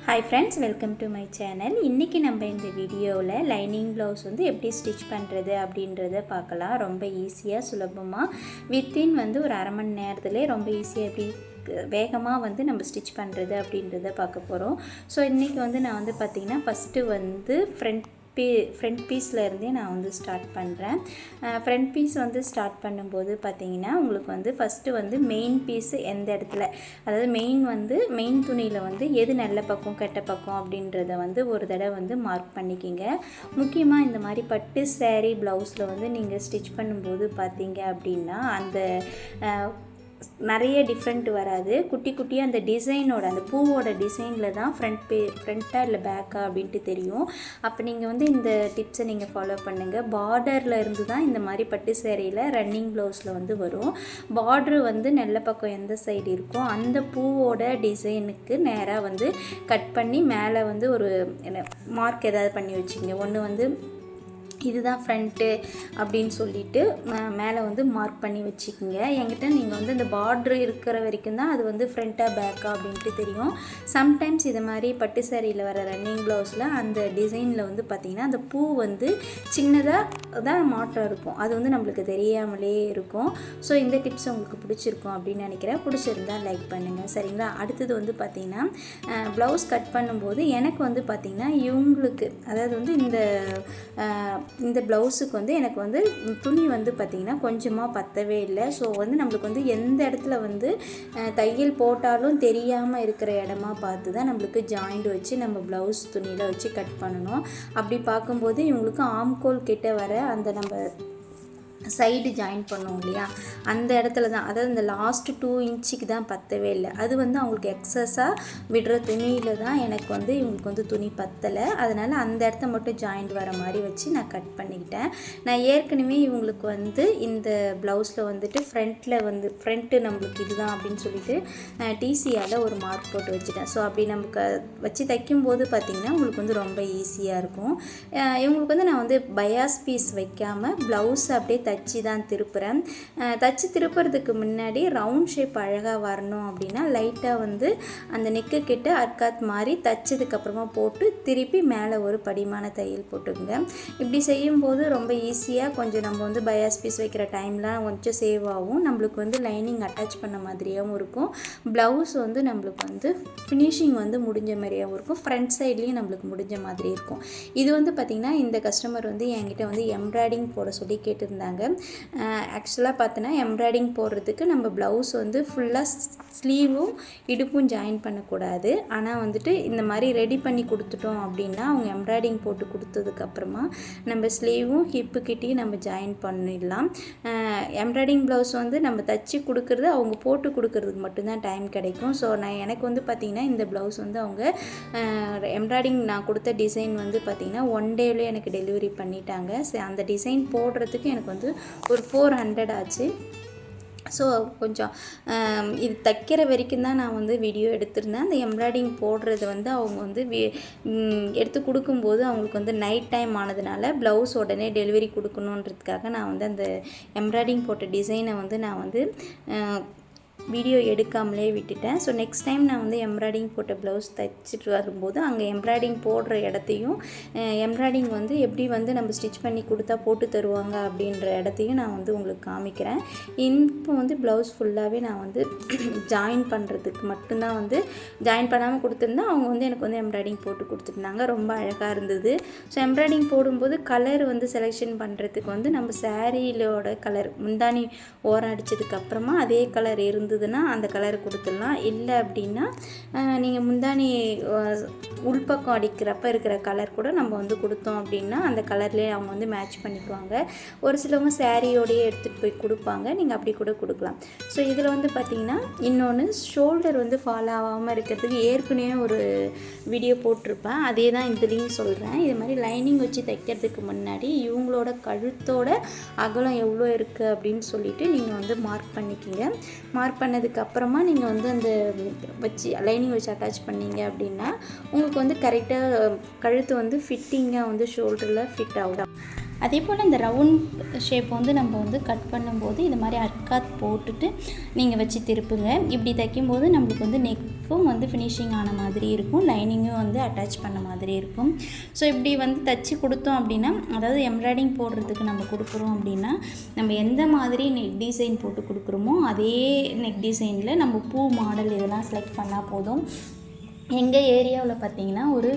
Hi friends, welcome to my channel. இன்னைக்கு நம்ம இந்த வீடியோவில் லைனிங் ப்ளவுஸ் வந்து எப்படி ஸ்டிச் பண்ணுறது அப்படின்றத பார்க்கலாம். ரொம்ப ஈஸியாக சுலபமாக வித்தின் வந்து ஒரு அரை மணி நேரத்திலே ரொம்ப ஈஸியாக எப்படி வேகமாக வந்து நம்ம ஸ்டிச் பண்ணுறது அப்படின்றத பார்க்க போகிறோம். ஸோ இன்றைக்கி வந்து நான் வந்து பார்த்திங்கன்னா ஃபஸ்ட்டு வந்து ஃப்ரண்ட் பீஸில் இருந்தே நான் வந்து ஸ்டார்ட் பண்ணுறேன். ஃப்ரண்ட் பீஸ் வந்து ஸ்டார்ட் பண்ணும்போது பார்த்திங்கன்னா உங்களுக்கு வந்து ஃபஸ்ட்டு வந்து மெயின் பீஸு எந்த இடத்துல, அதாவது மெயின் துணியில் வந்து எது நல்ல பக்கம் கெட்ட பக்கம் அப்படின்றத வந்து ஒரு தடவை வந்து மார்க் பண்ணிக்கிங்க. முக்கியமாக இந்த மாதிரி பட்டு சேரீ ப்ளவுஸில் வந்து நீங்கள் ஸ்டிச் பண்ணும்போது பார்த்தீங்க அப்படின்னா அந்த நிறைய டிஃப்ரெண்ட் வராது. குட்டி குட்டியாக அந்த டிசைனோட அந்த பூவோட டிசைனில் தான் ஃப்ரண்ட்டாக இல்லை பேக்கா அப்படின்ட்டு தெரியும். அப்போ நீங்கள் வந்து இந்த டிப்ஸை நீங்கள் ஃபாலோ பண்ணுங்கள். பார்டரில் இருந்து தான் இந்த மாதிரி பட்டு சேரீயில் ரன்னிங் ப்ளவுஸில் வந்து வரும். பார்ட்ரு வந்து நல்ல பக்கம் எந்த சைடு இருக்கோ அந்த பூவோட டிசைனுக்கு நேராக வந்து கட் பண்ணி மேலே வந்து ஒரு மார்க் ஏதாவது பண்ணி வச்சுங்க. ஒன்று வந்து இதுதான் ஃப்ரண்ட்டு அப்படின்னு சொல்லிவிட்டு மேலே வந்து மார்க் பண்ணி வச்சுக்கோங்க. என்கிட்ட நீங்கள் வந்து இந்த பார்ட்ரு இருக்கிற வரைக்கும் தான் அது வந்து ஃப்ரண்ட்டாக பேக்கா அப்படின்ட்டு தெரியும். சம்டைம்ஸ் இது மாதிரி பட்டு சாரியில் வர ரன்னிங் ப்ளவுஸில் அந்த டிசைனில் வந்து பார்த்திங்கன்னா அந்த பூ வந்து சின்னதாக தான் மாற்றம் இருக்கும். அது வந்து நம்மளுக்கு தெரியாமலே இருக்கும். ஸோ இந்த டிப்ஸ் உங்களுக்கு பிடிச்சிருக்கும் அப்படின்னு நினைக்கிறேன். பிடிச்சிருந்தால் லைக் பண்ணுங்கள், சரிங்களா? அடுத்தது வந்து பார்த்திங்கன்னா ப்ளவுஸ் கட் பண்ணும்போது எனக்கு வந்து பார்த்திங்கன்னா இவங்களுக்கு, அதாவது வந்து இந்த ப்ளவுஸுக்கு வந்து எனக்கு வந்து துணி வந்து பார்த்திங்கன்னா கொஞ்சமாக பத்தவே இல்லை. ஸோ வந்து நம்மளுக்கு வந்து எந்த இடத்துல வந்து தையல் போட்டாலும் தெரியாமல் இருக்கிற இடமா பார்த்து தான் நம்மளுக்கு ஜாயிண்ட் வச்சு நம்ம ப்ளவுஸ் துணியில் வச்சு கட் பண்ணணும். அப்படி பார்க்கும்போது இவங்களுக்கு ஆம்கோல் கிட்ட வர அந்த நம்ம சைடு ஜாயின் பண்ணுவோம் இல்லையா, அந்த இடத்துல தான், அதாவது இந்த லாஸ்ட்டு 2 இன்ச்சுக்கு தான் பத்தவே இல்லை. அது வந்து அவங்களுக்கு எக்ஸஸாக விடுற துணியில் தான் எனக்கு வந்து இவங்களுக்கு வந்து துணி பத்தலை. அதனால் அந்த இடத்த மட்டும் ஜாயிண்ட் வர மாதிரி வச்சு நான் கட் பண்ணிக்கிட்டேன். நான் ஏற்கனவே இவங்களுக்கு வந்து இந்த ப்ளவுஸில் வந்துட்டு ஃப்ரண்ட்டு நம்மளுக்கு இதுதான் அப்படின்னு சொல்லிட்டு டிசியால் ஒரு மார்க் போட்டு வச்சுட்டேன். ஸோ அப்படி நமக்கு வச்சு தைக்கும்போது பார்த்திங்கன்னா உங்களுக்கு வந்து ரொம்ப ஈஸியாக இருக்கும். இவங்களுக்கு வந்து நான் வந்து பயாஸ் பீஸ் வைக்காமல் ப்ளவுஸ் அப்படியே தச்சு தான் திருப்புறேன். தச்சு திருப்புறதுக்கு முன்னாடி ரவுண்ட் ஷேப் அழகாக வரணும் அப்படின்னா லைட்டாக வந்து அந்த நெக்கு கிட்ட அர்க்காத் மாதிரி தச்சதுக்கப்புறமா போட்டு திருப்பி மேலே ஒரு படிமான தையல் போட்டுக்குங்க. இப்படி செய்யும்போது ரொம்ப ஈஸியாக கொஞ்சம் நம்ம வந்து பயாஸ் பீஸ் வைக்கிற டைம்லாம் கொஞ்சம் சேவ் ஆகும். நம்மளுக்கு வந்து லைனிங் அட்டாச் பண்ண மாதிரியாகவும் இருக்கும். ப்ளவுஸ் வந்து நம்மளுக்கு வந்து ஃபினிஷிங் வந்து முடிஞ்ச மாதிரியாகவும் இருக்கும். ஃப்ரண்ட் சைட்லேயும் நம்மளுக்கு முடிஞ்ச மாதிரி இருக்கும். இது வந்து பார்த்திங்கன்னா இந்த கஸ்டமர் வந்து என்கிட்ட வந்து எம்ப்ராய்டிங் போட சொல்லி கேட்டிருந்தாங்க. ஆக்சுவலாக பார்த்தோன்னா எம்ப்ராய்டிங் போடுறதுக்கு நம்ம ப்ளவுஸ் வந்து ஃபுல்லாக ஸ்லீவும் இடுப்பும் ஜாயின் பண்ணக்கூடாது. ஆனால் வந்துட்டு இந்த மாதிரி ரெடி பண்ணி கொடுத்துட்டோம் அப்படின்னா அவங்க எம்ப்ராய்டிங் போட்டு கொடுத்ததுக்கப்புறமா நம்ம ஸ்லீவும் ஹிப்புக்கிட்டையும் நம்ம ஜாயின் பண்ணிடலாம். எம்ப்ராய்டிங் ப்ளவுஸ் வந்து நம்ம தச்சு கொடுக்குறது அவங்க போட்டு கொடுக்குறதுக்கு மட்டும்தான் டைம் கிடைக்கும். ஸோ எனக்கு வந்து பார்த்திங்கன்னா இந்த ப்ளவுஸ் வந்து அவங்க எம்ப்ராய்டிங் நான் கொடுத்த டிசைன் வந்து பார்த்திங்கன்னா 1 டேவிலே எனக்கு டெலிவரி பண்ணிட்டாங்க. அந்த டிசைன் போடுறதுக்கு எனக்கு வந்து ஒரு 400 ஆச்சு. ஸோ கொஞ்சம் இது தைக்கிற வரைக்கும் தான் நான் வந்து வீடியோ எடுத்திருந்தேன். அந்த எம்ப்ராய்டிங் போடுறது வந்து அவங்க வந்து எடுத்து கொடுக்கும்போது அவங்களுக்கு வந்து நைட் டைம் ஆனதுனால ப்ளவுஸ் உடனே டெலிவரி கொடுக்கணுன்றதுக்காக நான் வந்து அந்த எம்ப்ராய்டிங் போட்ட டிசைனை வந்து நான் வந்து வீடியோ எடுக்காமலே விட்டுட்டேன். ஸோ நெக்ஸ்ட் டைம் நான் வந்து எம்ப்ராய்டிங் போட்ட ப்ளவுஸ் தைச்சிட்டு வரும்போது அங்கே எம்ப்ராய்டிங் போடுற இடத்தையும் எம்ப்ராய்டிங் வந்து எப்படி வந்து நம்ம ஸ்டிச் பண்ணி கொடுத்தா போட்டு தருவாங்க அப்படின்ற இடத்தையும் நான் வந்து உங்களுக்கு காமிக்கிறேன். இப்போ வந்து ப்ளவுஸ் ஃபுல்லாகவே நான் வந்து ஜாயின் பண்ணுறதுக்கு மட்டும்தான் வந்து ஜாயின் பண்ணாமல் கொடுத்துருந்தேன். அவங்க வந்து எனக்கு வந்து எம்ப்ராய்டிங் போட்டு கொடுத்துருந்தாங்க. ரொம்ப அழகாக இருந்தது. ஸோ எம்ப்ராய்டிங் போடும்போது கலர் வந்து செலெக்ஷன் பண்ணுறதுக்கு வந்து நம்ம சாரீலோட கலர் முந்தானி ஓரம் அடித்ததுக்கப்புறமா அதே கலர் இருந்ததுன்னா அந்த கலர் கொடுத்துடலாம். இல்லை அப்படின்னா நீங்கள் முந்தானி உள்பக்கம் அடிக்கிறப்ப இருக்கிற கலர் கூட நம்ம வந்து கொடுத்தோம் அப்படின்னா அந்த கலர்லேயே அவங்க வந்து மேட்ச் பண்ணிக்குவாங்க. ஒரு சிலவங்க சாரியோடையே எடுத்துகிட்டு போய் கொடுப்பாங்க. நீங்கள் அப்படி கூட கொடுக்கலாம். ஸோ இதில் வந்து பார்த்திங்கன்னா இன்னொன்று ஷோல்டர் வந்து ஃபாலோ ஆகாமல் இருக்கிறதுக்கு ஏற்கனவே ஒரு வீடியோ போட்டிருப்பேன். அதே தான் இதுலேயும் சொல்கிறேன். இது மாதிரி லைனிங் வச்சு தைக்கிறதுக்கு முன்னாடி இவங்களோட கழுத்தோட அகலம் எவ்வளோ இருக்குது அப்படின்னு சொல்லிவிட்டு நீங்கள் வந்து மார்க் பண்ணிக்கிங்க. மார்க் பண்ணதுக்கப்புறமா நீங்கள் வந்து அந்த வச்சு லைனிங் வச்சு அட்டாச் பண்ணிங்க அப்படின்னா உங்களுக்கு வந்து கரெக்டாக கழுத்து வந்து ஃபிட்டிங்காக வந்து ஷோல்டரில் ஃபிட் ஆகும். அதே போல் இந்த ரவுண்ட் ஷேப் வந்து நம்ம வந்து கட் பண்ணும்போது இது மாதிரி அர்க்காத் போட்டுட்டு நீங்கள் வச்சு திருப்புங்க. இப்படி தைக்கும்போது நம்மளுக்கு வந்து நெக்கும் வந்து ஃபினிஷிங் ஆன மாதிரி இருக்கும், லைனிங்கும் வந்து அட்டாச் பண்ண மாதிரி இருக்கும். ஸோ இப்படி வந்து தைச்சி கொடுத்தோம் அப்படின்னா, அதாவது எம்ப்ராய்டிங் போடுறதுக்கு நம்ம கொடுக்குறோம் அப்படின்னா, நம்ம எந்த மாதிரி நெக் டிசைன் போட்டு கொடுக்குறோமோ அதே நெக் டிசைனில் நம்ம பூ மாடல் இதெல்லாம் செலக்ட் பண்ணால் போதும். எங்கள் ஏரியாவில் பார்த்திங்கன்னா ஒரு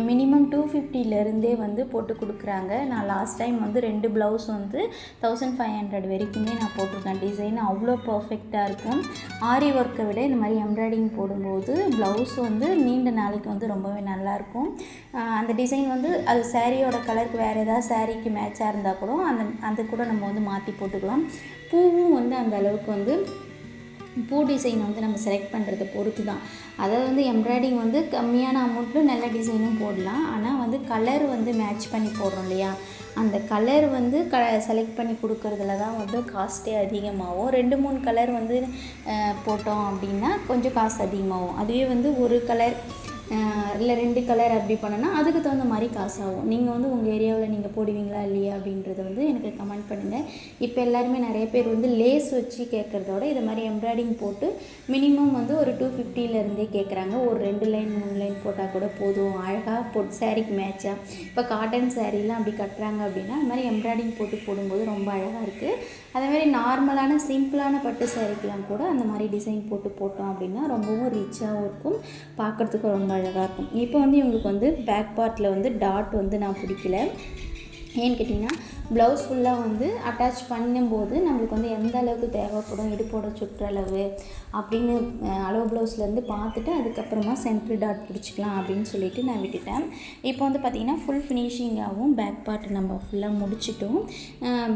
மினிமம் 250லேருந்தே வந்து போட்டு கொடுக்குறாங்க. நான் லாஸ்ட் டைம் வந்து 2 ப்ளவுஸ் வந்து 1500 வரைக்குமே நான் போட்டிருக்கேன். டிசைன் அவ்வளோ பர்ஃபெக்டாக இருக்கும். ஆரி ஒர்க்கை விட இந்த மாதிரி எம்ப்ராய்டிங் போடும்போது ப்ளவுஸ் வந்து நீண்ட நாளைக்கு வந்து ரொம்பவே நல்லாயிருக்கும். அந்த டிசைன் வந்து அது சாரியோட கலருக்கு வேறு ஏதாவது சாரீக்கு மேட்சாக இருந்தால் கூட அந்த கூட நம்ம வந்து மாற்றி போட்டுக்கலாம். பூவும் வந்து அந்த அளவுக்கு வந்து பூ டிசைன் வந்து நம்ம செலக்ட் பண்ணுறதை பொறுத்து தான். அதாவது வந்து எம்ப்ராய்டிங் வந்து கம்மியான அமௌண்ட்டில் நல்ல டிசைனும் போடலாம். ஆனால் வந்து கலர் வந்து மேட்ச் பண்ணி போடுறோம் இல்லையா, அந்த கலர் வந்து செலக்ட் பண்ணி கொடுக்குறதுல தான் வந்து காஸ்ட்டே அதிகமாகும். 2-3 கலர் வந்து போட்டோம் அப்படின்னா கொஞ்சம் காசு அதிகமாகும். அதுவே வந்து ஒரு கலர் இல்லை 2 கலர் அப்படி பண்ணோன்னா அதுக்கு தகுந்த மாதிரி காசு ஆகும். நீங்கள் வந்து உங்கள் ஏரியாவில் நீங்கள் போடுவீங்களா இல்லையா அப்படின்றத வந்து எனக்கு கமெண்ட் பண்ணுங்கள். இப்போ எல்லாருமே நிறைய பேர் வந்து லேஸ் வச்சு கேட்குறதோட இது மாதிரி எம்ப்ராய்டிங் போட்டு மினிமம் வந்து ஒரு 250லேருந்தே கேட்குறாங்க. ஒரு 2 லைன் 3 லைன் போட்டால் கூட போதும், அழகாக சாரீக்கு மேட்சாக. இப்போ காட்டன் சாரீலாம் அப்படி கட்டுறாங்க அப்படின்னா அது மாதிரி எம்ப்ராய்டிங் போட்டு போடும்போது ரொம்ப அழகாக இருக்குது. அதேமாதிரி நார்மலான சிம்பிளான பட்டு சாரீக்கெலாம் கூட அந்த மாதிரி டிசைன் போட்டோம் அப்படின்னா ரொம்பவும் ரிச்சாகவும் இருக்கும், பார்க்குறதுக்கு ரொம்ப அழகாக இருக்கும். இப்போ வந்து இவங்களுக்கு வந்து பேக் பார்ட்டில் வந்து டாட் வந்து நான் பிடிக்கல. ஏன்னு கேட்டிங்கன்னா ப்ளவுஸ் ஃபுல்லாக வந்து அட்டாச் பண்ணும்போது நம்மளுக்கு வந்து எந்த அளவுக்கு தேவைப்படும், இடுப்போட சுற்றளவு அப்படின்னு அளவு ப்ளவுஸ்லேருந்து பார்த்துட்டு அதுக்கப்புறமா சென்ட்ரு டாட் பிடிச்சிக்கலாம் அப்படின்னு சொல்லிட்டு நான் விட்டுட்டேன். இப்போ வந்து பார்த்திங்கன்னா ஃபுல் ஃபினிஷிங்காகவும் பேக் பார்ட் நம்ம ஃபுல்லாக முடிச்சிட்டோம்.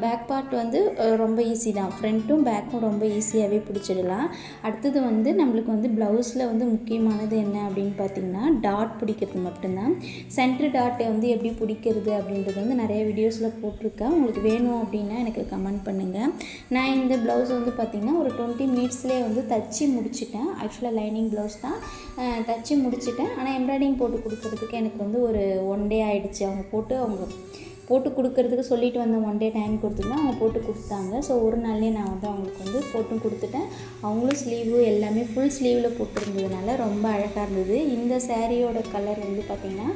பேக் பார்ட் வந்து ரொம்ப ஈஸி தான், ஃப்ரண்ட்டும் பேக்கும் ரொம்ப ஈஸியாகவே பிடிச்சிடலாம். அடுத்தது வந்து நம்மளுக்கு வந்து ப்ளவுஸில் வந்து முக்கியமானது என்ன அப்படின்னு பார்த்திங்கன்னா டாட் பிடிக்கிறது மட்டும்தான். சென்ட்ரு டாட்டை வந்து எப்படி பிடிக்கிறது அப்படின்றது வந்து நிறைய வீடியோஸில் போட்டிருக்கேன். உங்களுக்கு வேணும் அப்படின்னா எனக்கு கமெண்ட் பண்ணுங்கள். நான் இந்த ப்ளவுஸ் வந்து பார்த்திங்கன்னா ஒரு 20 மினிட்ஸ்லேயே வந்து தச்சு முடிச்சிட்டேன். ஆக்சுவலாக லைனிங் ப்ளவுஸ் தான், தச்சு முடிச்சிட்டேன். ஆனால் எம்ப்ராய்டிங் போட்டு கொடுக்குறதுக்கு எனக்கு வந்து ஒரு 1 டே ஆகிடுச்சு. அவங்க போட்டு கொடுக்குறதுக்கு சொல்லிட்டு வந்த 1 டே டைம் கொடுத்துருந்தேன், அவங்க போட்டு கொடுத்தாங்க. ஸோ ஒரு நாள்லேயே நான் வந்து அவங்களுக்கு வந்து போட்டும் கொடுத்துட்டேன். அவங்களும் ஸ்லீவு எல்லாமே ஃபுல் ஸ்லீவில் போட்டிருந்ததுனால ரொம்ப அழகாக இருந்தது. இந்த சாரியோட கலர் வந்து பார்த்திங்கன்னா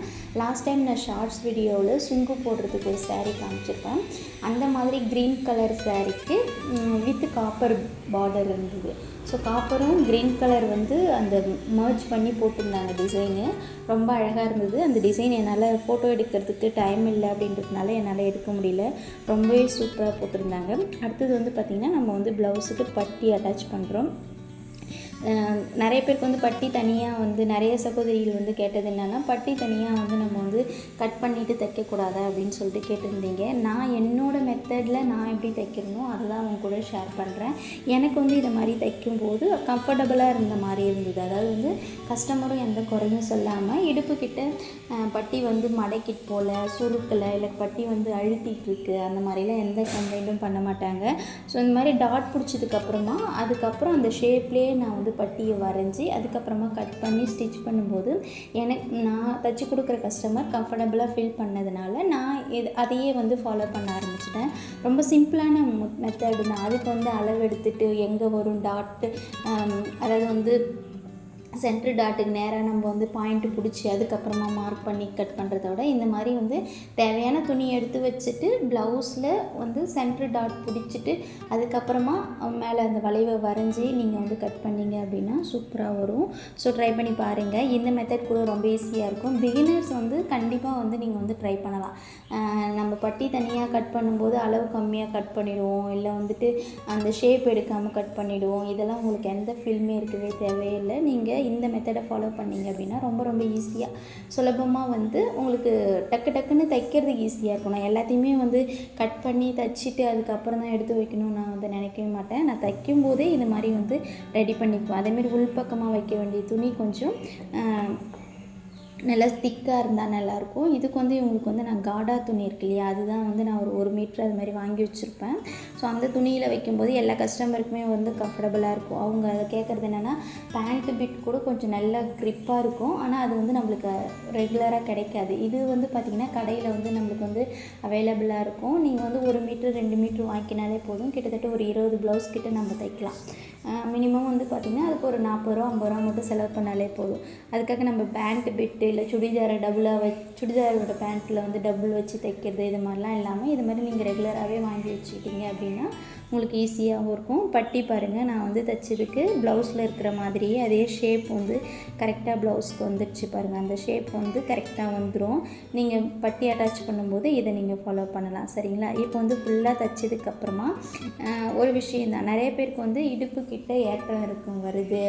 லாஸ்ட் டைம் நான் ஷார்ட்ஸ் வீடியோவில் சுங்கு போடுறதுக்கு ஒரு சாரீ காமிச்சிருப்பேன். அந்த மாதிரி க்ரீன் கலர் சாரீக்கு வித் காப்பர் பார்டர் இருந்தது. ஸோ காப்பரும் க்ரீன் கலர் வந்து அந்த மர்ஜ் பண்ணி போட்டிருந்தாங்க டிசைனு. ரொம்ப அழகாக இருந்தது. அந்த டிசைன் என்னால் ஃபோட்டோ எடுக்கிறதுக்கு டைம் இல்லை அப்படின்றதுனால என்னால் எடுக்க முடியல. ரொம்பவே சூப்பராக போட்டிருந்தாங்க. அடுத்தது வந்து பார்த்திங்கன்னா நம்ம வந்து ப்ளவுஸுக்கு பட்டி அட்டாச் பண்ணுறோம். நிறைய பேருக்கு வந்து பட்டி தனியாக வந்து நிறைய சகோதரிகள் வந்து கேட்டது என்னென்னா பட்டி தனியாக வந்து நம்ம வந்து கட் பண்ணிவிட்டு தைக்கக்கூடாதா அப்படின்னு சொல்லிட்டு கேட்டிருந்தீங்க. நான் என்னோடய மெத்தடில் நான் எப்படி தைக்கிறனோ அதுதான் அவங்க கூட ஷேர் பண்ணுறேன். எனக்கு வந்து இதை மாதிரி தைக்கும்போது கம்ஃபர்டபுளாக இருந்த மாதிரி இருந்தது. அதாவது வந்து கஸ்டமரும் எந்த குறையும் சொல்லாமல் இடுப்புக்கிட்ட பட்டி வந்து மடக்கிட்டு போல் சுருக்கலை, இல்லை பட்டி வந்து அழுத்திட்டு இருக்குது, அந்த மாதிரிலாம் எந்த கம்ப்ளைண்ட்டும் பண்ண மாட்டாங்க. ஸோ இந்த மாதிரி டாட் பிடிச்சதுக்கப்புறமா அதுக்கப்புறம் அந்த ஷேப்லேயே நான் வந்து பட்டியை வரைஞ்சி அதுக்கப்புறமா கட் பண்ணி ஸ்டிச் பண்ணும்போது நான் தைச்சி கொடுக்குற கஸ்டமர் கம்ஃபர்டபுளாக ஃபீல் பண்ணதுனால நான் அதையே வந்து ஃபாலோ பண்ண ஆரம்பிச்சிட்டேன். ரொம்ப சிம்பிளான மெத்தடு தான். அதுக்கு வந்து அளவு எடுத்துகிட்டு எங்கே வரும் டாட்டு, அதாவது வந்து சென்ட்ரு டாட்டுக்கு நேராக நம்ம வந்து பாயிண்ட்டு பிடிச்சி அதுக்கப்புறமா மார்க் பண்ணி கட் பண்ணுறத விட இந்த மாதிரி வந்து தேவையான துணியை எடுத்து வச்சுட்டு ப்ளவுஸில் வந்து சென்ட்ரு டாட் பிடிச்சிட்டு அதுக்கப்புறமா மேலே அந்த வளைவை வரைஞ்சி நீங்கள் வந்து கட் பண்ணிங்க அப்படின்னா சூப்பராக வரும். ஸோ ட்ரை பண்ணி பாருங்கள். இந்த மெத்தட் கூட ரொம்ப ஈஸியாக இருக்கும். பிகினர்ஸ் வந்து கண்டிப்பாக வந்து நீங்கள் வந்து ட்ரை பண்ணலாம். நம்ம பட்டி தனியாக கட் பண்ணும்போது அளவு கம்மியாக கட் பண்ணிவிடுவோம், இல்லை வந்துட்டு அந்த ஷேப் எடுக்காமல் கட் பண்ணிவிடுவோம். இதெல்லாம் உங்களுக்கு எந்த ஃபீல்மே இருக்கவே தேவையில்லை. நீங்கள் இந்த மெத்தடை ஃபாலோ பண்ணிங்க அப்படின்னா ரொம்ப ரொம்ப ஈஸியாக சுலபமாக வந்து உங்களுக்கு டக்குன்னு தைக்கிறதுக்கு ஈஸியாக இருக்கும். நான் எல்லாத்தையுமே வந்து கட் பண்ணி தைச்சிட்டு அதுக்கப்புறம் தான் எடுத்து வைக்கணும்னு நான் வந்து நினைக்கவே மாட்டேன். நான் தைக்கும் போதே இது மாதிரி வந்து ரெடி பண்ணிக்குவேன். அதேமாரி உள்பக்கமாக வைக்க வேண்டிய துணி கொஞ்சம் நல்லா திக்காக இருந்தால் நல்லாயிருக்கும். இதுக்கு வந்து இவங்களுக்கு வந்து நான் காடா துணி இருக்கு இல்லையா, அதுதான் வந்து நான் ஒரு 1 மீட்டர் அது மாதிரி வாங்கி வச்சுருப்பேன். ஸோ அந்த துணியில் வைக்கும்போது எல்லா கஸ்டமருக்குமே வந்து கம்ஃபர்டபுளாக இருக்கும். அவங்க அதை கேட்குறது என்னென்னா, பேண்ட்டு பிட் கூட கொஞ்சம் நல்ல க்ரிப்பாக இருக்கும், ஆனால் அது வந்து நம்மளுக்கு ரெகுலராக கிடைக்காது. இது வந்து பார்த்திங்கன்னா கடையில் வந்து நம்மளுக்கு வந்து அவைலபிளாக இருக்கும். நீங்கள் வந்து 1 மீட்டர் 2 மீட்டர் வாங்கினாலே போதும், கிட்டத்தட்ட ஒரு 20 ப்ளவுஸ் கிட்ட நம்ம தைக்கலாம். மினிமம் வந்து பார்த்திங்கன்னா அதுக்கு ஒரு 40 ரூபா 50 ரூபா மட்டும் செலவு பண்ணாலே போதும். அதுக்காக நம்ம பேண்ட்டு பிட்டு இல்லை சுடிதாரை டபுளாக சுடிதாரோட பேண்ட்டில் வந்து டபுள் வச்சு தைக்கிறது இது மாதிரிலாம் இல்லாமல் இது மாதிரி நீங்கள் ரெகுலராகவே வாங்கி வச்சுக்கிட்டீங்க அப்படின்னா உங்களுக்கு ஈஸியாகவும் இருக்கும். பட்டி பாருங்கள், நான் வந்து தைச்சதுக்கு ப்ளவுஸில் இருக்கிற மாதிரியே அதே ஷேப் வந்து கரெக்டாக ப்ளவுஸ்க்கு வந்துடுச்சு பாருங்கள். அந்த ஷேப் வந்து கரெக்டாக வந்துடும். நீங்கள் பட்டி அட்டாச் பண்ணும்போது இதை நீங்கள் ஃபாலோ பண்ணலாம். சரிங்களா? இப்போ வந்து ஃபுல்லாக தைச்சதுக்கப்புறமா ஒரு விஷயந்தான், நிறைய பேருக்கு வந்து இடுப்பு கிட்ட ஏற்றம் இருக்கும் வருது,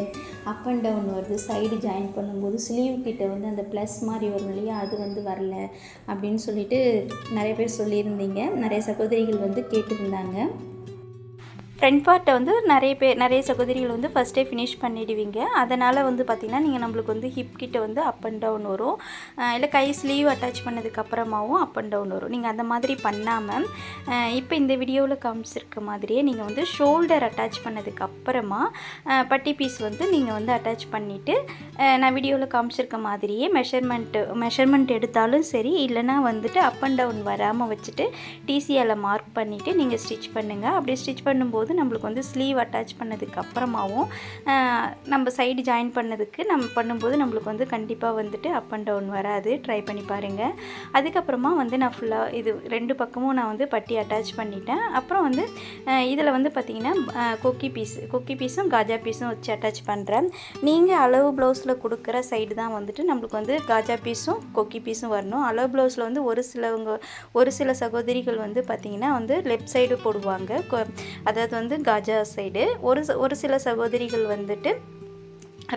அப் அண்ட் டவுன் வருது, சைடு ஜாயின் பண்ணும்போது ஸ்லீவ் கிட்ட வந்து அந்த ப்ளஸ் மாதிரி வரும் இல்லையா, அது வந்து வரல அப்படின்னு சொல்லிட்டு நிறைய பேர் சொல்லியிருந்தீங்க. நிறைய சகோதரிகள் வந்து கேட்டிருந்தாங்க. ஃப்ரண்ட் பார்ட்டை வந்து நிறைய சகோதரிகள் வந்து ஃபஸ்ட்டே ஃபினிஷ் பண்ணிடுவீங்க. அதனால் வந்து பார்த்திங்கன்னா நீங்கள் நம்மளுக்கு வந்து ஹிப் கிட்ட வந்து அப் அண்ட் டவுன் வரும், இல்லை கை ஸ்லீவ் அட்டாச் பண்ணதுக்கப்புறமாவும் அப் அண்ட் டவுன் வரும். நீங்கள் அந்த மாதிரி பண்ணாமல் இப்போ இந்த வீடியோவில் காமிச்சிருக்க மாதிரியே நீங்கள் வந்து ஷோல்டர் அட்டாச் பண்ணதுக்கப்புறமா பட்டி பீஸ் வந்து நீங்கள் வந்து அட்டாச் பண்ணிவிட்டு நான் வீடியோவில் காமிச்சிருக்க மாதிரியே மெஷர்மெண்ட் எடுத்தாலும் சரி, இல்லைனா வந்துட்டு அப் அண்ட் டவுன் வராமல் வச்சுட்டு டிசியால் மார்க் பண்ணிவிட்டு நீங்கள் ஸ்டிச் பண்ணுங்கள். அப்படி ஸ்டிச் பண்ணும்போது நம்மளுக்கு வந்து ஸ்லீவ் அட்டாச் பண்ணதுக்கு அப்புறமாவும் நம்ம சைடு ஜாயின் பண்ணும்போது நம்மளுக்கு வந்து கண்டிப்பாக வந்துட்டு அப் அண்ட் டவுன் வராது. ட்ரை பண்ணி பாருங்கள். அதுக்கப்புறமா வந்து நான் ஃபுல்லாக இது 2 பக்கமும் நான் வந்து பட்டி அட்டாச் பண்ணிட்டேன். அப்புறம் வந்து இதில் வந்து பார்த்திங்கன்னா கொக்கி பீஸும் காஜா பீஸும் வச்சு அட்டாச் பண்ணுறேன். நீங்கள் அளவு ப்ளவுஸில் கொடுக்குற சைடு தான் வந்துட்டு நம்மளுக்கு வந்து காஜா பீஸும் கொக்கி பீஸும் வரணும். அளவு ப்ளவுஸில் வந்து ஒரு சில சகோதரிகள் வந்து பார்த்திங்கன்னா வந்து லெஃப்ட் சைடு போடுவாங்க, அதாவது வந்து காஜா சைடு. ஒரு சில சகோதரிகள் வந்துட்டு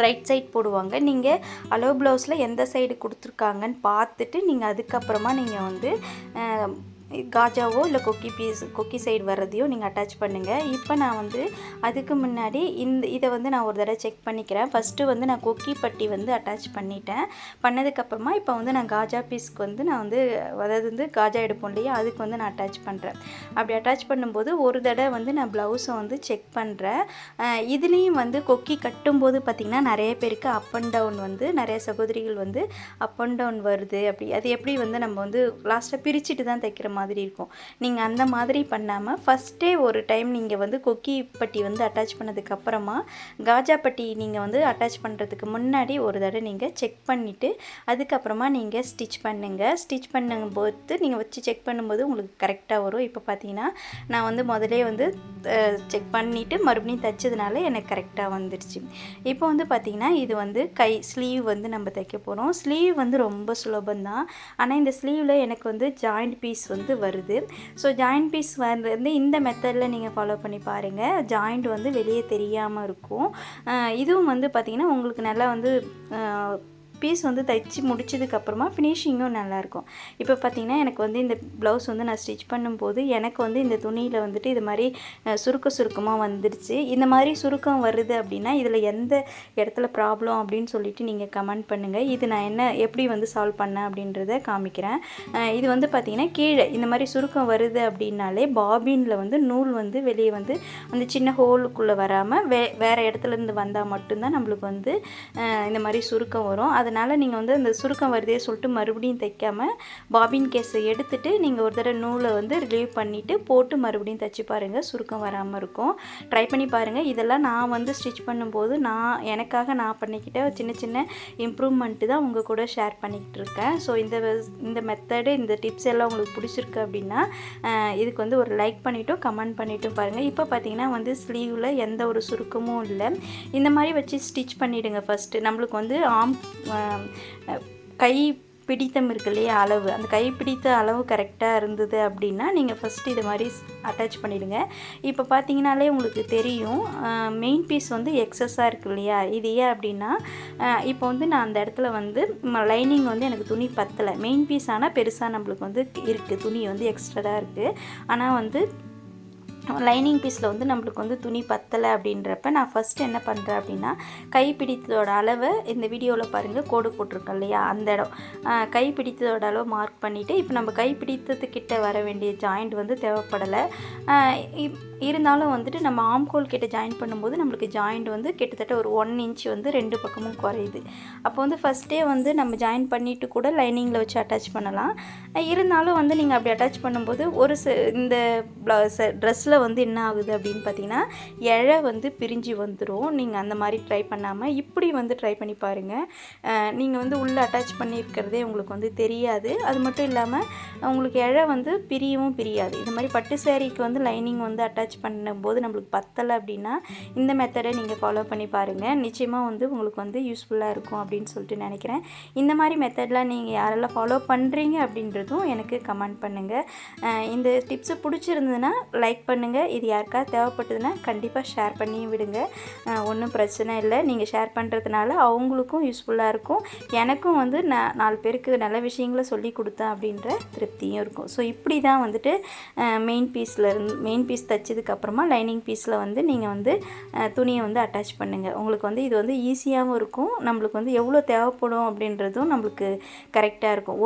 ரைட் சைட் போடுவாங்க. நீங்கள் அளவு ப்ளவுஸில் எந்த சைடு கொடுத்துருக்காங்கன்னு பார்த்துட்டு நீங்கள் அதுக்கப்புறமா நீங்கள் வந்து காஜாவோ இல்லை கொக்கி சைடு வர்றதையோ நீங்கள் அட்டாச் பண்ணுங்கள். இப்போ நான் வந்து அதுக்கு முன்னாடி இதை வந்து நான் ஒரு தடவை செக் பண்ணிக்கிறேன். ஃபஸ்ட்டு வந்து நான் கொக்கி பட்டி வந்து அட்டாச் பண்ணதுக்கப்புறமா இப்போ வந்து நான் காஜா பீஸ்க்கு வந்து நான் வந்து அதாவது வந்து காஜா எடுப்போம் இல்லையா, அதுக்கு வந்து நான் அட்டாச் பண்ணுறேன். அப்படி அட்டாச் பண்ணும்போது ஒரு தடவை வந்து நான் ப்ளவுஸை வந்து செக் பண்ணுறேன். இதுலேயும் வந்து கொக்கி கட்டும்போது பார்த்திங்கன்னா நிறைய பேருக்கு அப் அண்ட் டவுன் வந்து நிறைய சகோதரிகள் வந்து அப் அண்ட் டவுன் வருது. அது எப்படி வந்து நம்ம வந்து லாஸ்ட்டாக பிரிச்சுட்டு தான் தைக்கிற மாதிரி இருக்கும். நீங்கள் அந்த மாதிரி பண்ணாமல் ஃபஸ்ட்டே ஒரு டைம் நீங்கள் வந்து கொக்கி பட்டி வந்து அட்டாச் பண்ணதுக்கப்புறமா காஜா பட்டி நீங்கள் வந்து அட்டாச் பண்ணுறதுக்கு முன்னாடி ஒரு தடவை நீங்கள் செக் பண்ணிவிட்டு அதுக்கப்புறமா நீங்கள் ஸ்டிச் பண்ணுங்கள். ஸ்டிச் பண்ணும்போது நீங்கள் வச்சு செக் பண்ணும்போது உங்களுக்கு கரெக்டாக வரும். இப்போ பார்த்தீங்கன்னா நான் வந்து முதலே வந்து செக் பண்ணிவிட்டு மறுபடியும் தைச்சதுனால எனக்கு கரெக்டாக வந்துடுச்சு. இப்போ வந்து பார்த்திங்கன்னா இது வந்து ஸ்லீவ் வந்து நம்ம தைக்க போகிறோம். ஸ்லீவ் வந்து ரொம்ப சுலபந்தான். ஆனால் இந்த ஸ்லீவில் எனக்கு வந்து ஜாயிண்ட் பீஸ் வந்து வருது. ஸோ ஜாயிண்ட் பீஸ் வந்து இந்த மெத்தடில் நீங்கள் ஃபாலோ பண்ணி பாருங்கள். ஜாயிண்ட் வந்து வெளியே தெரியாமல் இருக்கும். இதுவும் வந்து பார்த்திங்கன்னா உங்களுக்கு நல்லா வந்து பீஸ் வந்து தைச்சி முடிச்சதுக்கப்புறமா ஃபினிஷிங்கும் நல்லாயிருக்கும். இப்போ பார்த்திங்கன்னா எனக்கு வந்து இந்த ப்ளவுஸ் வந்து நான் ஸ்டிச் பண்ணும்போது எனக்கு வந்து இந்த துணியில் வந்துட்டு இது மாதிரி சுருக்கமாக வந்துடுச்சு. இந்த மாதிரி சுருக்கம் வருது அப்படின்னா இதில் எந்த இடத்துல ப்ராப்ளம் அப்படின்னு சொல்லிட்டு நீங்கள் கமெண்ட் பண்ணுங்கள். இது நான் எப்படி வந்து சால்வ் பண்ணேன் அப்படின்றத காமிக்கிறேன். இது வந்து பார்த்திங்கன்னா கீழே இந்த மாதிரி சுருக்கம் வருது அப்படின்னாலே பாபினில் வந்து நூல் வந்து வெளியே வந்து அந்த சின்ன ஹோலுக்குள்ளே வராமல் வேறு இடத்துலேருந்து வந்தால் மட்டும்தான் நம்மளுக்கு வந்து இந்த மாதிரி சுருக்கம் வரும். அதனால் நீங்கள் வந்து அந்த சுருக்கம் வருதே சொல்லிட்டு மறுபடியும் தைக்காமல் பாபின் கேஸை எடுத்துகிட்டு நீங்கள் ஒரு தடவை நூலை வந்து ரிலீவ் பண்ணிவிட்டு போட்டு மறுபடியும் தைச்சி பாருங்கள், சுருக்கம் வராமல் இருக்கும். ட்ரை பண்ணி பாருங்கள். இதெல்லாம் நான் வந்து ஸ்டிச் பண்ணும்போது எனக்காக நான் பண்ணிக்கிட்ட சின்ன சின்ன இம்ப்ரூவ்மெண்ட்டு தான் உங்கள் கூட ஷேர் பண்ணிக்கிட்டு இருக்கேன். ஸோ இந்த மெத்தடு இந்த டிப்ஸ் எல்லாம் உங்களுக்கு பிடிச்சிருக்கு அப்படின்னா இதுக்கு வந்து ஒரு லைக் பண்ணிவிட்டும் கமெண்ட் பண்ணிவிட்டும் பாருங்கள். இப்போ பார்த்தீங்கன்னா வந்து ஸ்லீவில் எந்த ஒரு சுருக்கமும் இல்லை. இந்த மாதிரி வச்சு ஸ்டிச் பண்ணிவிடுங்க. ஃபஸ்ட்டு நம்மளுக்கு வந்து கை பிடித்தம் இருக்கு இல்லையா, அளவு, அந்த கை பிடித்த அளவு கரெக்டாக இருந்தது அப்படின்னா நீங்கள் ஃபஸ்ட்டு இது மாதிரி அட்டாச் பண்ணிவிடுங்க. இப்போ பார்த்தீங்கனாலே உங்களுக்கு தெரியும் மெயின் பீஸ் வந்து எக்ஸஸாக இருக்குது இல்லையா. இது ஏன் அப்படின்னா இப்போ வந்து நான் அந்த இடத்துல வந்து லைனிங் வந்து எனக்கு துணி பத்தலை. மெயின் பீஸ் ஆனால் பெருசாக நம்மளுக்கு வந்து இருக்குது, துணி வந்து எக்ஸ்ட்ரா இருக்குது. ஆனால் வந்து லைனிங் பீஸில் வந்து நம்மளுக்கு வந்து துணி பத்தலை அப்படின்றப்ப நான் ஃபஸ்ட்டு என்ன பண்ணுறேன் அப்படின்னா, கைப்பிடித்ததோட அளவை இந்த வீடியோவில் பாருங்கள் கோடு போட்டிருக்கேன் இல்லையா, அந்த இடம் கைப்பிடித்ததோட அளவு மார்க் பண்ணிவிட்டு, இப்போ நம்ம கைப்பிடித்ததுக்கிட்ட வர வேண்டிய ஜாயிண்ட் வந்து தேவைப்படலை. இருந்தாலும் வந்துட்டு நம்ம ஆம்கோல் கிட்ட ஜாயின் பண்ணும்போது நம்மளுக்கு ஜாயிண்ட் வந்து கிட்டத்தட்ட ஒரு 1 இன்ச் வந்து 2 பக்கமும் குறையுது. அப்போ வந்து ஃபஸ்ட்டே வந்து நம்ம ஜாயின் பண்ணிவிட்டு கூட லைனிங்கில் வச்சு அட்டாச் பண்ணலாம். இருந்தாலும் வந்து நீங்கள் அப்படி அட்டாச் பண்ணும்போது இந்த ட்ரெஸ்ஸில் வந்து என்ன ஆகுது அப்படின்னு பார்த்தீங்கன்னா, இழை வந்து பிரிஞ்சு வந்துடும். நீங்கள் அந்த மாதிரி ட்ரை பண்ணாமல் இப்படி வந்து ட்ரை பண்ணி பாருங்கள். நீங்கள் வந்து உள்ளே அட்டாச் பண்ணியிருக்கிறதே உங்களுக்கு வந்து தெரியாது. அது மட்டும் இல்லாமல் உங்களுக்கு இழை வந்து பிரியவும் பிரியாது. இது மாதிரி பட்டு சேரீக்கு வந்து லைனிங் வந்து அட்டாச் பண்ணும்போது நம்மளுக்கு பத்தலை அப்படின்னா இந்த மெத்தடை நீங்கள் ஃபாலோ பண்ணி பாருங்கள். நிச்சயமாக வந்து உங்களுக்கு வந்து யூஸ்ஃபுல்லாக இருக்கும் அப்படின்னு சொல்லிட்டு நினைக்கிறேன். இந்த மாதிரி மெத்தட்லாம் நீங்கள் யாரெல்லாம் ஃபாலோ பண்ணுறீங்க அப்படின்றதும் எனக்கு கமெண்ட் பண்ணுங்கள். இந்த டிப்ஸு பிடிச்சிருந்ததுன்னா லைக் பண்ணுங்கள். இது யாருக்காவது தேவைப்பட்டதுன்னா கண்டிப்பாக ஷேர் பண்ணி விடுங்க. ஒன்றும் பிரச்சனை இல்லை. நீங்கள் ஷேர் பண்ணுறதுனால அவங்களுக்கும் யூஸ்ஃபுல்லாக இருக்கும். எனக்கும் வந்து நான் 4 பேருக்கு நல்ல விஷயங்களை சொல்லி கொடுத்தேன் அப்படின்ற திருப்தியும் இருக்கும். ஸோ இப்படி தான் வந்துட்டு மெயின் பீஸ் தைச்சதுக்கப்புறமா லைனிங் பீஸில் வந்து நீங்கள் வந்து துணியை வந்து அட்டாச் பண்ணுங்கள். உங்களுக்கு வந்து இது வந்து ஈஸியாகவும் இருக்கும். நம்மளுக்கு வந்து எவ்வளோ தேவைப்படும் அப்படின்றதும் நம்மளுக்கு கரெக்டாக இருக்கும்.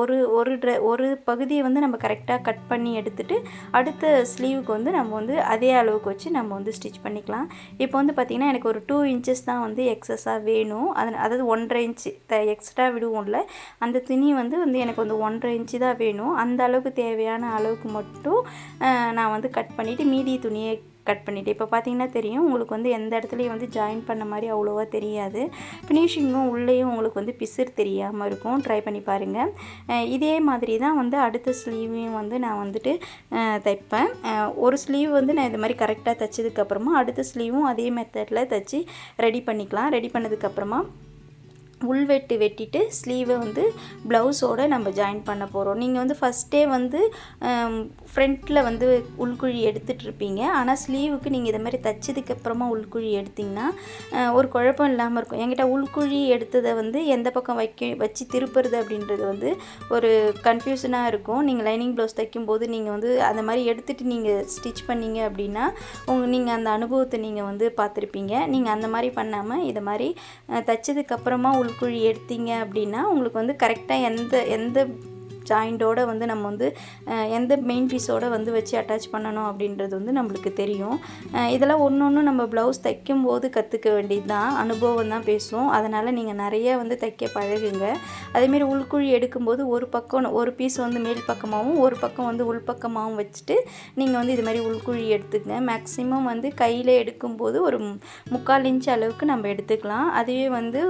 ஒரு பகுதியை வந்து நம்ம கரெக்டாக கட் பண்ணி எடுத்துகிட்டு அடுத்த ஸ்லீவுக்கு வந்து நம்ம வந்து அதே அளவுக்கு வச்சு நம்ம வந்து ஸ்டிச் பண்ணிக்கலாம். இப்போ வந்து பார்த்திங்கன்னா எனக்கு ஒரு 2 இன்ச்சஸ் தான் வந்து எக்ஸஸாக வேணும். அதாவது 1.5 இன்ச்சு எக்ஸ்ட்ரா விடுவோம்ல, அந்த துணி வந்து எனக்கு வந்து 1.5 இன்ச்சு தான் வேணும். அந்த அளவுக்கு தேவையான அளவுக்கு மட்டும் நான் வந்து கட் பண்ணிவிட்டு மீதி துணியை கட் பண்ணிவிட்டு இப்போ பார்த்தீங்கன்னா தெரியும் உங்களுக்கு வந்து எந்த இடத்துலையும் வந்து ஜாயின் பண்ண மாதிரி அவ்வளோவா தெரியாது. ஃபினிஷிங்கும் உள்ளேயும் உங்களுக்கு வந்து பிசுறு தெரியாமல் இருக்கும். ட்ரை பண்ணி பாருங்கள். இதே மாதிரி தான் வந்து அடுத்த ஸ்லீவையும் வந்து நான் வந்துட்டு தைப்பேன். ஒரு ஸ்லீவ் வந்து நான் இது மாதிரி கரெக்டாக தைச்சதுக்கப்புறமா அடுத்த ஸ்லீவும் அதே மெத்தடில் தைச்சி ரெடி பண்ணிக்கலாம். ரெடி பண்ணதுக்கப்புறமா உள்வெட்டு வெட்டிட்டு ஸ்லீவை வந்து ப்ளவுஸோடு நம்ம ஜாயின் பண்ண போகிறோம். நீங்கள் வந்து ஃபஸ்ட்டே வந்து ஃப்ரண்ட்டில் வந்து உள்குழி எடுத்துகிட்ருப்பீங்க. ஆனால் ஸ்லீவுக்கு நீங்கள் இதை மாதிரி தைச்சதுக்கப்புறமா உள்குழி எடுத்திங்கன்னா ஒரு குழப்பம் இல்லாமல் இருக்கும். என்கிட்ட உள்குழி எடுத்ததை வந்து எந்த பக்கம் வச்சு திருப்புறது அப்படின்றது வந்து ஒரு கன்ஃபியூஷனாக இருக்கும். நீங்கள் லைனிங் ப்ளவுஸ் தைக்கும்போது நீங்கள் வந்து அந்த மாதிரி எடுத்துகிட்டு நீங்கள் ஸ்டிச் பண்ணிங்க அப்படின்னா நீங்கள் அந்த அனுபவத்தை நீங்கள் வந்து பார்த்துருப்பீங்க. நீங்கள் அந்த மாதிரி பண்ணாமல் இதை மாதிரி தைச்சதுக்கப்புறமா உள்குழி எடுத்தீங்க அப்படின்னா உங்களுக்கு வந்து கரெக்டாக எந்த ஜாயிண்டோடு வந்து நம்ம வந்து எந்த மெயின் பீஸோடு வந்து வச்சு அட்டாச் பண்ணணும் அப்படின்றது வந்து நம்மளுக்கு தெரியும். இதெல்லாம் ஒன்று நம்ம ப்ளவுஸ் தைக்கும்போது கற்றுக்க வேண்டியது தான், அனுபவம் தான் பேசும். அதனால் நீங்கள் நிறைய வந்து தைக்க பழகுங்க. அதேமாரி உள்குழி எடுக்கும்போது ஒரு பீஸ் வந்து மேல் பக்கமாகவும் ஒரு பக்கம் வந்து உள்பக்கமாகவும் வச்சுட்டு நீங்கள் வந்து இது மாதிரி உள்குழி எடுத்துக்கங்க. மேக்ஸிமம் வந்து கையில் எடுக்கும்போது ஒரு 3/4 இன்ச் அளவுக்கு நம்ம எடுத்துக்கலாம். அதுவே வந்து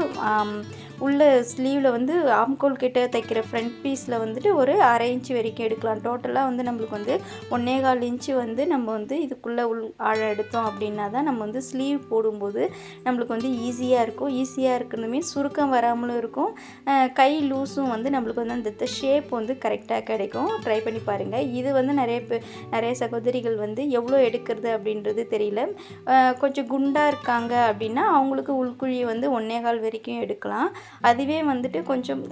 உள்ள ஸ்லீவில் வந்து ஆம்கோல் கிட்ட தைக்கிற ஃப்ரண்ட் பீஸில் வந்துட்டு ஒரு 1/2 இன்ச்சு வரைக்கும் எடுக்கலாம். டோட்டலாக வந்து நம்மளுக்கு வந்து 1.25 இன்ச்சு வந்து நம்ம வந்து இதுக்குள்ளே ஆழம் எடுத்தோம் அப்படின்னா தான் நம்ம வந்து ஸ்லீவ் போடும்போது நம்மளுக்கு வந்து ஈஸியாக இருக்கணுமே, சுருக்கம் வராமலும் இருக்கும். கை லூஸும் வந்து நம்மளுக்கு வந்து அந்த ஷேப் வந்து கரெக்டாக கிடைக்கும். ட்ரை பண்ணி பாருங்கள். இது வந்து நிறைய சகோதரிகள் வந்து எவ்வளோ எடுக்கிறது அப்படின்றது தெரியல. கொஞ்சம் குண்டாக இருக்காங்க அப்படின்னா அவங்களுக்கு உள்குழியை வந்து 1.25 வரைக்கும் எடுக்கலாம். அதுவே வந்துட்டு கொஞ்சம்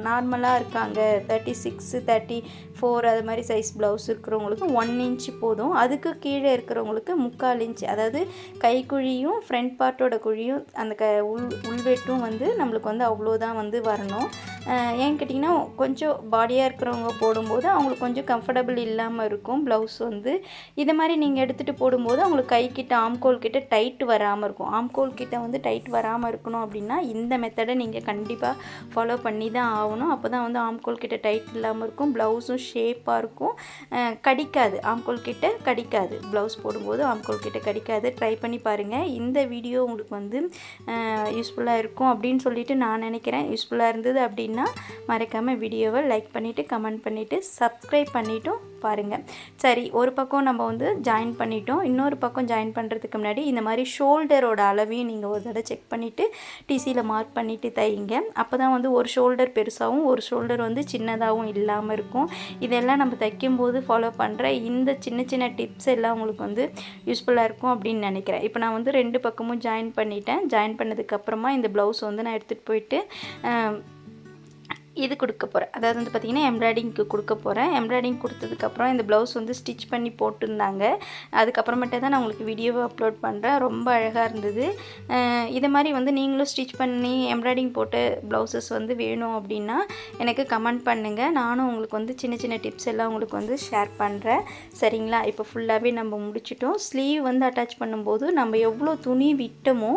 நார்மலாக இருக்காங்க 36, 34 அது மாதிரி சைஸ் ப்ளவுஸ் இருக்கிறவங்களுக்கு 1 இன்ச்சு போதும். அதுக்கு கீழே இருக்கிறவங்களுக்கு 3/4 இன்ச்சு, அதாவது கைக்குழியும் ஃப்ரண்ட் பார்ட்டோட குழியும் அந்த உள்வெட்டும் வந்து நம்மளுக்கு வந்து அவ்வளோதான் வந்து வரணும். ஏன்னு கேட்டிங்கன்னா கொஞ்சம் பாடியாக இருக்கிறவங்க போடும்போது அவங்களுக்கு கொஞ்சம் கம்ஃபர்டபுள் இல்லாமல் இருக்கும் ப்ளவுஸ் வந்து. இதை மாதிரி நீங்கள் எடுத்துகிட்டு போடும்போது அவங்களுக்கு கைக்கிட்ட ஆம்கோல் கிட்ட டைட் வராமல் இருக்கும். ஆம்கோல் கிட்ட வந்து டைட் வராமல் இருக்கணும் அப்படின்னா இந்த மெத்தடை நீங்கள் கண்டிப்பாக ஃபாலோ பண்ணி தான் ஆகணும். அப்போ தான் வந்து ஆம்கோல் கிட்ட டைட் இல்லாமல் இருக்கும், ப்ளவுஸும் ஷேப்பாக இருக்கும், கடிக்காது. ஆம்கோல் கிட்ட கடிக்காது, ப்ளவுஸ் போடும்போது ஆம்கோல் கிட்ட கடிக்காது. ட்ரை பண்ணி பாருங்கள். இந்த வீடியோ உங்களுக்கு வந்து யூஸ்ஃபுல்லாக இருக்கும் அப்படின்னு சொல்லிட்டு நான் நினைக்கிறேன். யூஸ்ஃபுல்லாக இருந்தது அப்படின்னா மறக்காமல் வீடியோவை லைக் பண்ணிவிட்டு கமெண்ட் பண்ணிவிட்டு சப்ஸ்கிரைப் பண்ணிவிட்டும் பாருங்கள். சரி, ஒரு பக்கம் நம்ம வந்து ஜாயின் பண்ணிட்டோம். இன்னொரு பக்கம் ஜாயின் பண்ணுறதுக்கு முன்னாடி இந்த மாதிரி ஷோல்டரோட அளவையும் நீங்கள் ஒரு தடவை செக் பண்ணிவிட்டு டிசியில் மார்க் பண்ணிவிட்டு தைங்க. அப்போ தான் வந்து ஒரு ஷோல்டர் பெருசாகவும் ஒரு ஷோல்டர் வந்து சின்னதாகவும் இல்லாமல் இருக்கும். இதெல்லாம் நம்ம தைக்கும்போது ஃபாலோ பண்ணுற இந்த சின்ன சின்ன டிப்ஸ் எல்லாம் உங்களுக்கு வந்து யூஸ்ஃபுல்லாக இருக்கும் அப்படின்னு நினைக்கிறேன். இப்போ நான் வந்து 2 பக்கமும் ஜாயின் பண்ணிட்டேன். ஜாயின் பண்ணதுக்கப்புறமா இந்த ப்ளவுஸ் வந்து நான் எடுத்துகிட்டு போயிட்டு இது கொடுக்க போகிறேன். அதாவது வந்து பார்த்திங்கன்னா எம்ப்ராய்டிங்க்கு கொடுக்க போகிறேன். எம்ப்ராய்டிங் கொடுத்ததுக்கப்புறம் இந்த ப்ளவுஸ் வந்து ஸ்டிச் பண்ணி போட்டிருந்தாங்க. அதுக்கப்புறமேட்டு தான் நான் உங்களுக்கு வீடியோவை அப்லோட் பண்ணுறேன். ரொம்ப அழகாக இருந்தது. இது மாதிரி வந்து நீங்களும் ஸ்டிச் பண்ணி எம்ப்ராய்டிங் போட்டு ப்ளவுசஸ் வந்து வேணும் அப்படின்னா எனக்கு கமெண்ட் பண்ணுங்கள். நானும் உங்களுக்கு வந்து சின்ன சின்ன டிப்ஸ் எல்லாம் உங்களுக்கு வந்து ஷேர் பண்ணுறேன். சரிங்களா? இப்போ ஃபுல்லாகவே நம்ம முடிச்சிட்டோம். ஸ்லீவ் வந்து அட்டாச் பண்ணும்போது நம்ம எவ்வளோ துணி விட்டோமோ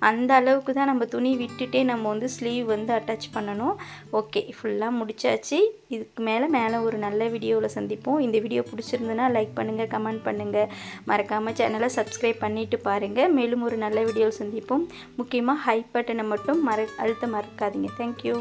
அந்த அளவுக்கு தான் நம்ம துணி விட்டுட்டே நம்ம வந்து ஸ்லீவ் வந்து அட்டாச் பண்ணணும். ஓகே, ஃபுல்லாக முடிச்சாச்சு. இதுக்கு மேலே ஒரு நல்ல வீடியோவில் சந்திப்போம். இந்த வீடியோ பிடிச்சிருந்துன்னா லைக் பண்ணுங்கள், கமெண்ட் பண்ணுங்கள். மறக்காமல் சேனலை சப்ஸ்கிரைப் பண்ணிவிட்டு பாருங்கள். மேலும் ஒரு நல்ல வீடியோவில் சந்திப்போம். முக்கியமாக ஹை பட்டனை மட்டும் அழுத்த மறக்காதீங்க. தேங்க்யூ.